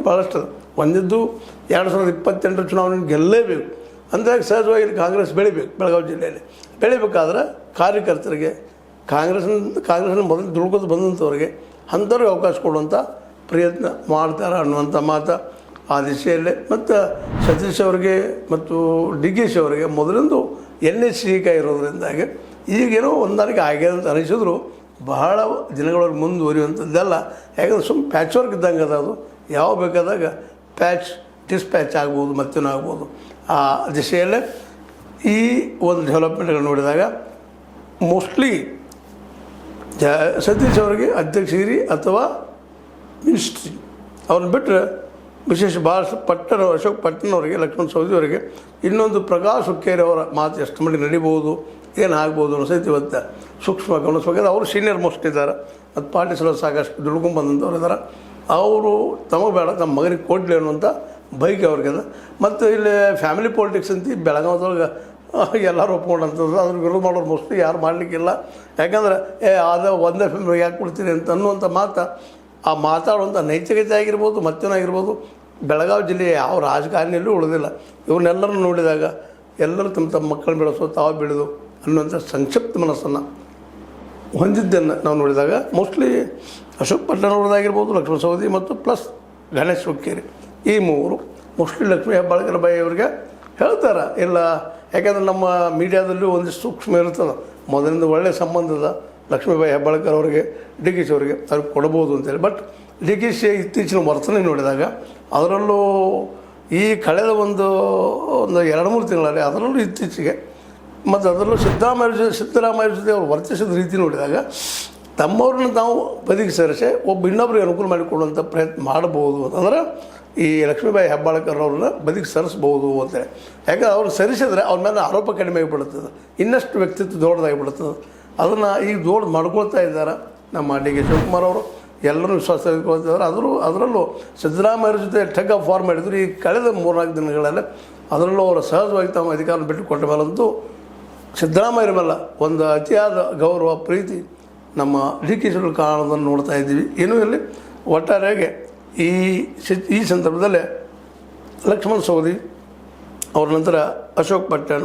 ಭಾಳಷ್ಟು ಅದ. ಒಂದಿದ್ದು 2028 ಚುನಾವಣೆ ಗೆಲ್ಲೇಬೇಕು ಅಂದಾಗ ಸಹಜವಾಗಿ ಕಾಂಗ್ರೆಸ್ ಬೆಳಿಬೇಕು. ಬೆಳಗಾವಿ ಜಿಲ್ಲೆಯಲ್ಲಿ ಬೆಳಿಬೇಕಾದ್ರೆ ಕಾರ್ಯಕರ್ತರಿಗೆ ಕಾಂಗ್ರೆಸ್ನ ಮೊದಲು ದುಡ್ಕೋದು ಬಂದಂಥವ್ರಿಗೆ ಅಂಥವ್ರಿಗೆ ಅವಕಾಶ ಕೊಡುವಂಥ ಪ್ರಯತ್ನ ಮಾಡ್ತಾರೆ ಅನ್ನುವಂಥ ಮಾತು ಆ ದಿಶೆಯಲ್ಲೇ. ಮತ್ತು ಸತೀಶ್ ಅವರಿಗೆ ಮತ್ತು ಡಿ ಕೆ ಶಿ ಅವರಿಗೆ ಮೊದಲಿಂದು NSCK ಇರೋದ್ರಿಂದಾಗಿ ಈಗೇನೋ ಹೊಂದಾಣಿಕೆ ಆಗ್ಯದ ಅಂತ ಅನಿಸಿದ್ರು ಬಹಳ ದಿನಗಳವರೆಗೆ ಮುಂದುವರಿಯುವಂಥದ್ದೆಲ್ಲ. ಯಾಕಂದ್ರೆ ಸುಮ್ಮನೆ ಪ್ಯಾಚ್ ವರ್ಕ್ ಇದ್ದಂಗೆ ಅದು ಯಾವ ಬೇಕಾದಾಗ ಡಿಸ್ಪ್ಯಾಚ್ ಆಗ್ಬೋದು, ಮತ್ತೇನೋ ಆಗ್ಬೋದು. ಆ ದಿಶೆಯಲ್ಲೇ ಈ ಒಂದು ಡೆವಲಪ್ಮೆಂಟ್ಗಳು ನೋಡಿದಾಗ ಮೋಸ್ಟ್ಲಿ ಸತೀಶ್ ಅವರಿಗೆ ಅಧ್ಯಕ್ಷಗಿರಿ ಅಥವಾ ಮಿನಿಸ್ಟ್ರಿ ಅವ್ರನ್ನ ಬಿಟ್ಟರೆ ವಿಶೇಷ ಭಾಳಷ್ಟು ಅಶೋಕ್ ಪಟ್ಟಣವರಿಗೆ, ಲಕ್ಷ್ಮಣ ಸವದಿ ಅವರಿಗೆ, ಇನ್ನೊಂದು ಪ್ರಕಾಶ್ ಹುಕ್ಕೇರಿ ಅವರ ಮಾತು ಎಷ್ಟು ಮಟ್ಟಿಗೆ ನಡಿಬೋದು, ಏನಾಗ್ಬೋದು ಅನ್ನೋ ಸಹಿತ ಇವತ್ತು ಸೂಕ್ಷ್ಮ ಗಮನಿಸಬೇಕಾದ್ರೆ ಅವರು ಸೀನಿಯರ್ ಮೋಸ್ಟ್ ಇದ್ದಾರೆ. ಮತ್ತು ಪಾರ್ಟಿ ಸಲ ಸಾಕಷ್ಟು ದುಡ್ಕೊಂಡು ಬಂದಂಥವ್ರು ಇದ್ದಾರೆ. ಅವರು ತಮಗೆ ಬೇಡ ತಮ್ಮ ಮಗನಿಗೆ ಕೊಡಲಿ ಅನ್ನುವಂಥ ಬೈಕ್ ಅವ್ರಿಗೆದ. ಮತ್ತು ಇಲ್ಲಿ ಫ್ಯಾಮಿಲಿ ಪಾಲಿಟಿಕ್ಸ್ ಅಂತ ಬೆಳಗಾವದೊಳಗೆ ಎಲ್ಲರೂ ಒಪ್ಕೊಂಡಂಥದ್ದು, ಅದ್ರ ವಿರೋಧ ಮಾಡೋರು ಮೋಸ್ಟ್ಲಿ ಯಾರು ಮಾಡಲಿಕ್ಕಿಲ್ಲ. ಯಾಕಂದ್ರೆ ಒಂದೇ ಫ್ಯಾಮಿಲಿಗೆ ಯಾಕೆ ಕೊಡ್ತೀನಿ ಅಂತ ಅನ್ನುವಂಥ ಮಾತು, ಆ ಮಾತಾಡುವಂಥ ನೈತಿಕತೆ ಆಗಿರ್ಬೋದು, ಮತ್ತೇನಾಗಿರ್ಬೋದು, ಬೆಳಗಾವಿ ಜಿಲ್ಲೆಯ ಯಾವ ರಾಜಕಾರಣಿಯಲ್ಲೂ ಉಳಿದಿಲ್ಲ. ಇವ್ರನ್ನೆಲ್ಲರೂ ನೋಡಿದಾಗ ಎಲ್ಲರೂ ತಮ್ಮ ಮಕ್ಕಳನ್ನ ಬೆಳೆಸೋ, ತಾವು ಬೆಳೆದು ಅನ್ನುವಂಥ ಸಂಕ್ಷಿಪ್ತ ಮನಸ್ಸನ್ನು ಹೊಂದಿದ್ದನ್ನು ನಾವು ನೋಡಿದಾಗ ಮೋಸ್ಟ್ಲಿ ಅಶೋಕ್ ಪಟ್ಟಣವ್ರದ್ದಾಗಿರ್ಬೋದು, ಲಕ್ಷ್ಮಣ ಸವದಿ ಮತ್ತು ಪ್ಲಸ್ ಗಣೇಶ್ ಹುಕ್ಕೇರಿ, ಈ ಮೂವರು ಮೋಸ್ಟ್ಲಿ ಲಕ್ಷ್ಮೀ ಹೆಬ್ಬಾಳ್ಕರ್ ಬಾಯಿ ಅವ್ರಿಗೆ ಹೇಳ್ತಾರೆ ಇಲ್ಲ. ಯಾಕೆಂದ್ರೆ ನಮ್ಮ ಮೀಡಿಯಾದಲ್ಲೂ ಒಂದಿಷ್ಟು ಸೂಕ್ಷ್ಮ ಇರ್ತದೆ. ಮೊದಲಿಂದ ಒಳ್ಳೆಯ ಸಂಬಂಧದ ಲಕ್ಷ್ಮೀಬಾಯಿ ಹೆಬ್ಬಾಳ್ಕರ್ ಅವರಿಗೆ, ಡಿ ಕೆ ಶಿ ಅವರಿಗೆ ಅವ್ರಿಗೆ ಕೊಡ್ಬೋದು ಅಂತೇಳಿ. ಬಟ್ ಡಿ ಕೆ ಶಿ ಇತ್ತೀಚಿನ ವರ್ತನೆ ನೋಡಿದಾಗ ಅದರಲ್ಲೂ ಈ ಕಳೆದ ಒಂದು 2-3 ತಿಂಗಳಲ್ಲಿ ಅದರಲ್ಲೂ ಇತ್ತೀಚೆಗೆ ಮತ್ತು ಅದರಲ್ಲೂ ಸಿದ್ದರಾಮಯ್ಯ ಜೊತೆ ಅವ್ರು ವರ್ತಿಸಿದ ರೀತಿ ನೋಡಿದಾಗ ತಮ್ಮವ್ರನ್ನ ನಾವು ಬದಿಗೆ ಸೇರಿಸಿ ಇನ್ನೊಬ್ರಿಗೆ ಅನುಕೂಲ ಮಾಡಿಕೊಡುವಂಥ ಪ್ರಯತ್ನ ಮಾಡ್ಬೋದು ಅಂತಂದ್ರೆ ಈ ಲಕ್ಷ್ಮೀಬಾಯಿ ಹೆಬ್ಬಾಳ್ಕರ್ ಅವ್ರನ್ನ ಬದಿಗೆ ಸರಿಸ್ಬೋದು ಅಂತೇಳಿ. ಯಾಕಂದ್ರೆ ಅವ್ರು ಸರಿಸಿದ್ರೆ ಅವ್ರ ಮೇಲೆ ಆರೋಪ ಕಡಿಮೆ ಆಗಿಬಿಡುತ್ತದೆ, ಇನ್ನಷ್ಟು ವ್ಯಕ್ತಿತ್ವ ದೊಡ್ಡದಾಗಿಬಿಡುತ್ತದೆ. ಅದನ್ನು ಈಗ ದೊಡ್ಡ ಮಾಡ್ಕೊಳ್ತಾ ಇದ್ದಾರೆ ನಮ್ಮ ಡಿ ಕೆ ಶಿವಕುಮಾರ್ ಅವರು. ಎಲ್ಲರೂ ವಿಶ್ವಾಸ ತೆಗೆದುಕೊಳ್ತಿದ್ದಾರೆ. ಅದರಲ್ಲೂ ಸಿದ್ದರಾಮಯ್ಯರ ಜೊತೆ ಟಗ್ ಆಫ್ ವಾರ್ ಮಾಡಿದ್ರು ಈ ಕಳೆದ 3-4 ದಿನಗಳಲ್ಲಿ. ಅದರಲ್ಲೂ ಅವರು ಸಹಜವಾಗಿ ತಮ್ಮ ಅಧಿಕಾರ ಬಿಟ್ಟು ಕೊಟ್ಟ ಮೇಲಂತೂ ಸಿದ್ದರಾಮಯ್ಯರ ಮೇಲೆ ಒಂದು ಅತಿಯಾದ ಗೌರವ, ಪ್ರೀತಿ ನಮ್ಮ ಡಿ ಕೆ ಶಿವಕುಮಾರ್ ಕಾರಣವನ್ನು ನೋಡ್ತಾ ಇದ್ದೀವಿ. ಏನೂ ಇಲ್ಲಿ ಒಟ್ಟಾರೆಯಾಗಿ ಈ ಸಂದರ್ಭದಲ್ಲೇ ಲಕ್ಷ್ಮಣ ಸವದಿ ಅವ್ರ ನಂತರ ಅಶೋಕ್ ಪಟ್ಟಣ್